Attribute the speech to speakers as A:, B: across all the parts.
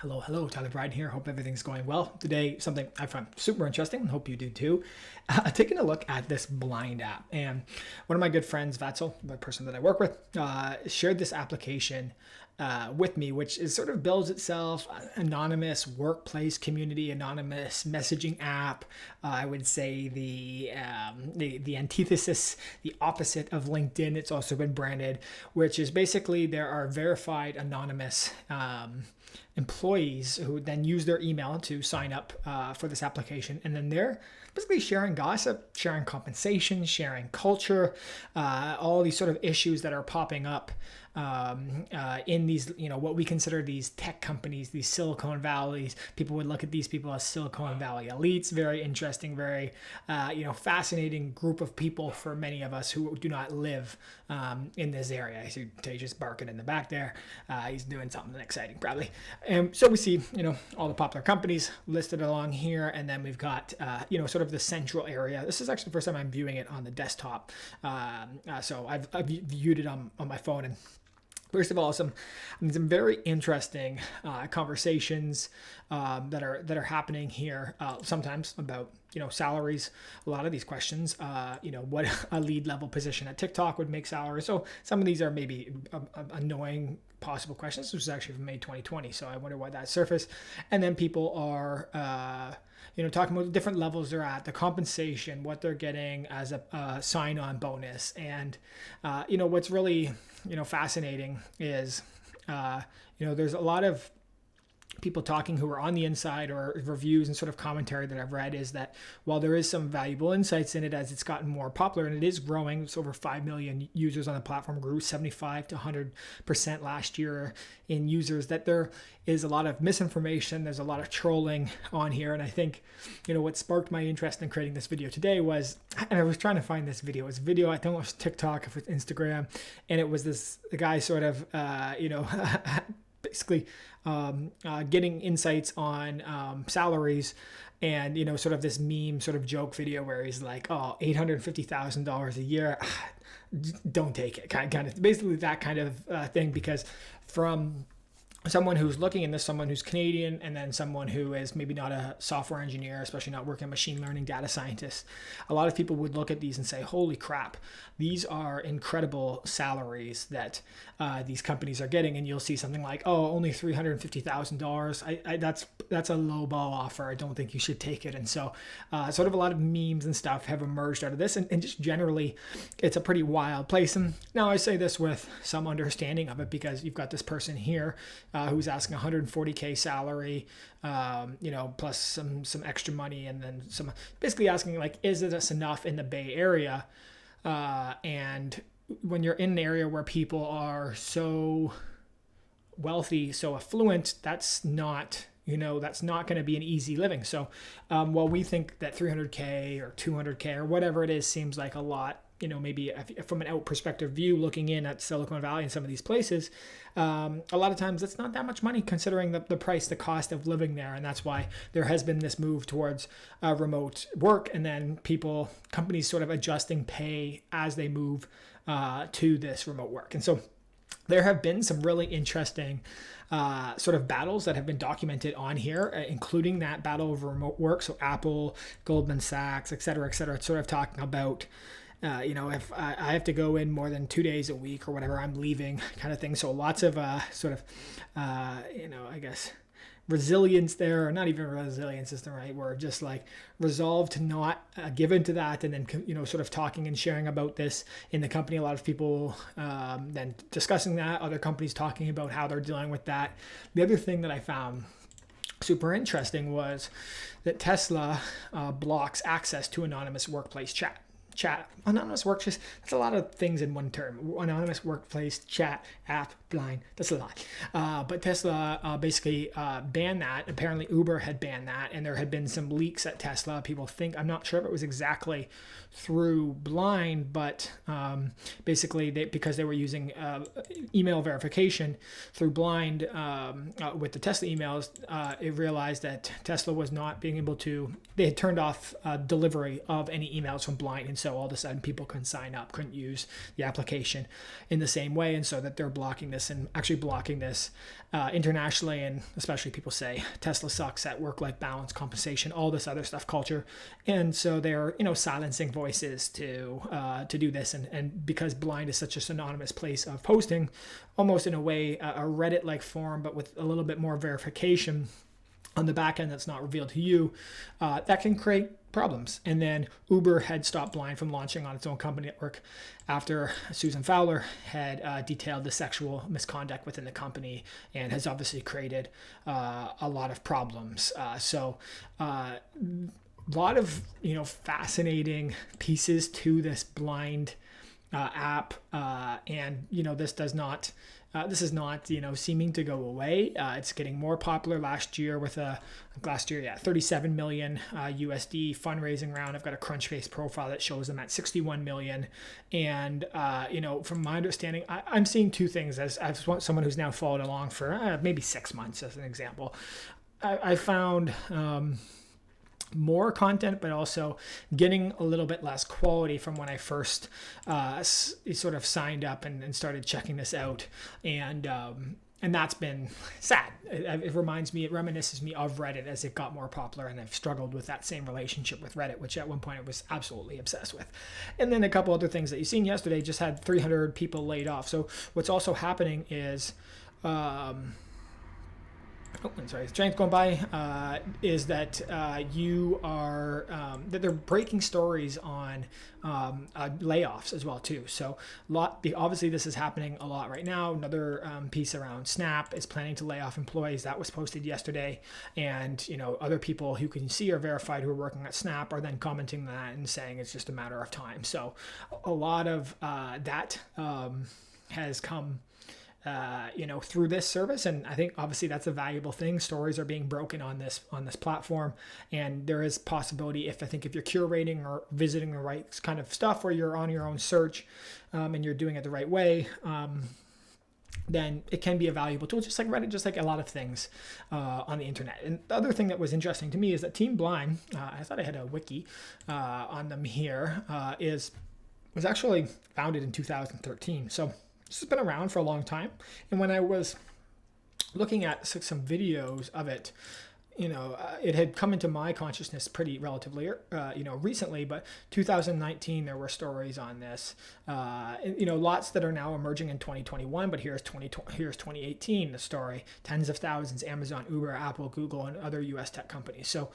A: Hello, Tyler Bryden here. Hope everything's going well. Today, something I found super interesting and hope you do too. Taking a look at this Blind app. And one of my good friends, Vatzel, the person that I work with, shared this application with me, which is sort of builds itself anonymous workplace community, anonymous messaging app. I would say the antithesis, the opposite of LinkedIn. It's also been branded, which is basically there are verified anonymous employees who then use their email to sign up for this application, and then they're basically sharing gossip, sharing compensation, sharing culture, all these sort of issues that are popping up in these, what we consider these tech companies, these Silicon Valleys. People would look at these people as Silicon Valley elites. Very interesting, very fascinating group of people for many of us who do not live in this area. I see Tejas barking in the back there. He's doing something exciting, probably. So we see, all the popular companies listed along here, and then we've got, sort of the central area. This is actually the first time I'm viewing it on the desktop. So I've viewed it on my phone, and first of all, some very interesting conversations that are happening here. Sometimes about salaries. A lot of these questions. What a lead level position at TikTok would make salary. So some of these are maybe annoying possible questions. This was actually from May 2020. So I wonder why that surfaced. And then people are talking about the different levels they're at, the compensation, what they're getting as a sign-on bonus, and what's really fascinating is there's a lot of people talking who are on the inside, or reviews and sort of commentary that I've read, is that while there is some valuable insights in it as it's gotten more popular and it is growing, it's over 5 million users on the platform, grew 75 to 100% last year in users, that there is a lot of misinformation, there's a lot of trolling on here. And I think what sparked my interest in creating this video today was, and I was trying to find this video, it's a video, I think it was TikTok, if it's Instagram, and it was the guy sort of basically getting insights on salaries, and sort of this meme sort of joke video where he's like, oh, $850,000 a year, don't take it, kind of basically that kind of thing, because from someone who's looking in this, someone who's Canadian, and then someone who is maybe not a software engineer, especially not working machine learning data scientist, a lot of people would look at these and say, holy crap, these are incredible salaries that these companies are getting. And you'll see something like, oh, only $350,000. That's a low ball offer. I don't think you should take it. And so sort of a lot of memes and stuff have emerged out of this. And just generally, it's a pretty wild place. And now I say this with some understanding of it, because you've got this person here who's asking $140K salary, plus some extra money, and then some, basically asking like, is this enough in the Bay Area? And when you're in an area where people are so wealthy, so affluent, that's not going to be an easy living. So while we think that 300K or 200K or whatever it is seems like a lot, maybe from an out perspective view, looking in at Silicon Valley and some of these places, a lot of times it's not that much money considering the price, the cost of living there. And that's why there has been this move towards remote work, and then companies sort of adjusting pay as they move to this remote work. And so there have been some really interesting sort of battles that have been documented on here, including that battle over remote work. So Apple, Goldman Sachs, et cetera, sort of talking about if I have to go in more than 2 days a week or whatever, I'm leaving, kind of thing. So lots of sort of, I guess, resilience there, or not even resilience is the right word, just like resolve to not give into that. And then, sort of talking and sharing about this in the company. A lot of people then discussing that, other companies talking about how they're dealing with that. The other thing that I found super interesting was that Tesla blocks access to anonymous workplace chat. Anonymous workplace, that's a lot of things in one term. Anonymous workplace chat app, blind, that's a lot. But Tesla basically banned that. Apparently Uber had banned that, and there had been some leaks at Tesla. People think, I'm not sure if it was exactly through Blind, but basically because they were using email verification through Blind with the Tesla emails, it realized that Tesla was not being able to, they had turned off delivery of any emails from Blind. And so all of a sudden people couldn't sign up, couldn't use the application in the same way. And so that they're blocking this and actually blocking this internationally. And especially people say Tesla sucks at work-life balance, compensation, all this other stuff, culture. And so they're, silencing voices to do this. And because Blind is such a synonymous place of posting, almost in a way, a Reddit-like form, but with a little bit more verification on the back end that's not revealed to you, that can create problems. And then Uber had stopped Blind from launching on its own company network after Susan Fowler had detailed the sexual misconduct within the company, and has obviously created a lot of problems. So a lot of fascinating pieces to this Blind app, and this is not seeming to go away. It's getting more popular. Last year, 37 million USD fundraising round. I've got a Crunchbase profile that shows them at 61 million. And from my understanding, I'm seeing two things as someone who's now followed along for maybe 6 months, as an example. I found more content, but also getting a little bit less quality from when I first sort of signed up and started checking this out. And that's been sad. It reminisces me of Reddit as it got more popular, and I've struggled with that same relationship with Reddit, which at one point I was absolutely obsessed with. And then a couple other things that you've seen yesterday, just had 300 people laid off. So what's also happening is, Strength going by is that you are that they're breaking stories on layoffs as well too. So obviously this is happening a lot right now. Another piece around Snap is planning to lay off employees. That was posted yesterday, and other people who can see are verified who are working at Snap are then commenting that and saying it's just a matter of time. So a lot of that has come through this service. And I think obviously that's a valuable thing. Stories are being broken on this platform. And there is possibility if you're curating or visiting the right kind of stuff, or you're on your own search and you're doing it the right way, then it can be a valuable tool, just like Reddit, just like a lot of things on the internet. And the other thing that was interesting to me is that TeamBlind, I thought I had a wiki on them here, was actually founded in 2013. So this has been around for a long time. And when I was looking at some videos of it, it had come into my consciousness pretty relatively, recently, but 2019, there were stories on this, lots that are now emerging in 2021, but here's 2018, the story, tens of thousands, Amazon, Uber, Apple, Google, and other US tech companies. So,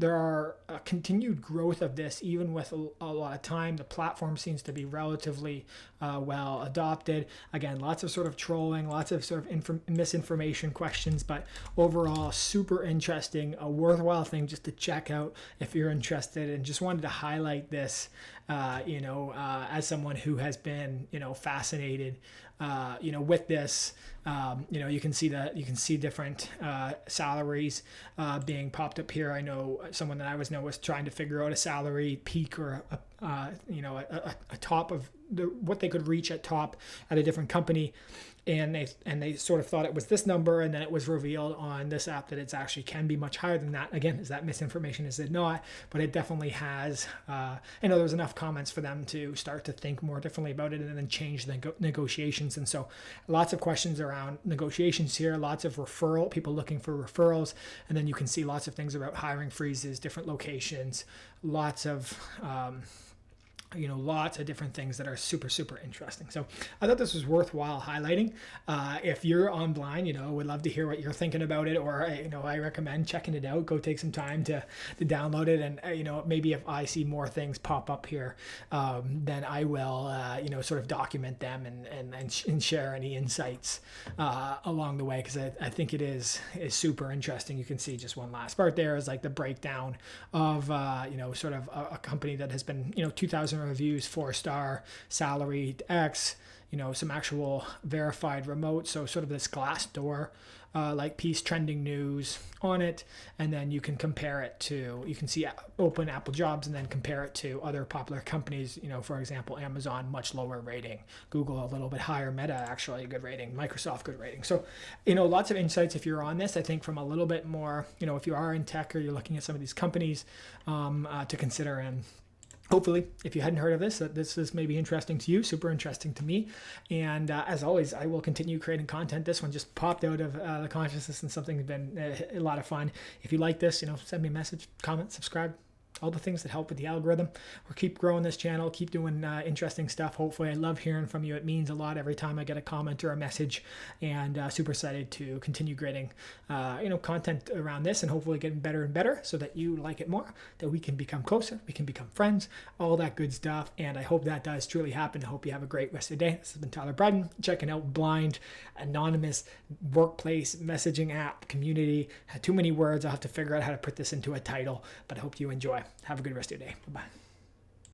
A: there are a continued growth of this, even with a lot of time. The platform seems to be relatively well adopted. Again, lots of sort of trolling, lots of sort of misinformation questions, but overall super interesting, a worthwhile thing just to check out if you're interested. And just wanted to highlight this, as someone who has been, fascinated, with this. You can see different salaries being popped up here. I know someone that I was trying to figure out a salary peak or a top of what they could reach at top at a different company. And they sort of thought it was this number, and then it was revealed on this app that it's actually can be much higher than that. Again, is that misinformation? Is it not? But it definitely has. I know there was enough comments for them to start to think more differently about it and then change the negotiations. And so lots of questions around negotiations here, lots of people looking for referrals. And then you can see lots of things about hiring freezes, different locations, lots of lots of different things that are super, super interesting. So I thought this was worthwhile highlighting. If you're on Blind, would love to hear what you're thinking about it, or, I recommend checking it out. Go take some time to download it. And, maybe if I see more things pop up here, then I will, sort of document them and share any insights along the way. Cause I think it is super interesting. You can see just one last part there is like the breakdown of, sort of a company that has been, 2,000 reviews, 4-star, salary X, some actual verified remote. So sort of this Glassdoor like piece, trending news on it, and then you can compare it to, you can see open Apple jobs and then compare it to other popular companies. For example, Amazon, much lower rating, Google a little bit higher, Meta actually a good rating, Microsoft good rating. So lots of insights if you're on this, I think, from a little bit more, if you are in tech or you're looking at some of these companies to consider. And hopefully, if you hadn't heard of this, that this is maybe interesting to you, super interesting to me. And as always, I will continue creating content. This one just popped out of the consciousness and something's been a lot of fun. If you like this, send me a message, comment, subscribe, all the things that help with the algorithm. We'll keep growing this channel, keep doing interesting stuff. Hopefully, I love hearing from you. It means a lot every time I get a comment or a message, and super excited to continue creating content around this, and hopefully getting better and better so that you like it more, that we can become closer, we can become friends, all that good stuff. And I hope that does truly happen. I hope you have a great rest of the day. This has been Tyler Bryden, checking out Blind, anonymous workplace messaging app community. Too many words. I'll have to figure out how to put this into a title, but I hope you enjoy. Have a good rest of your day. Bye-bye.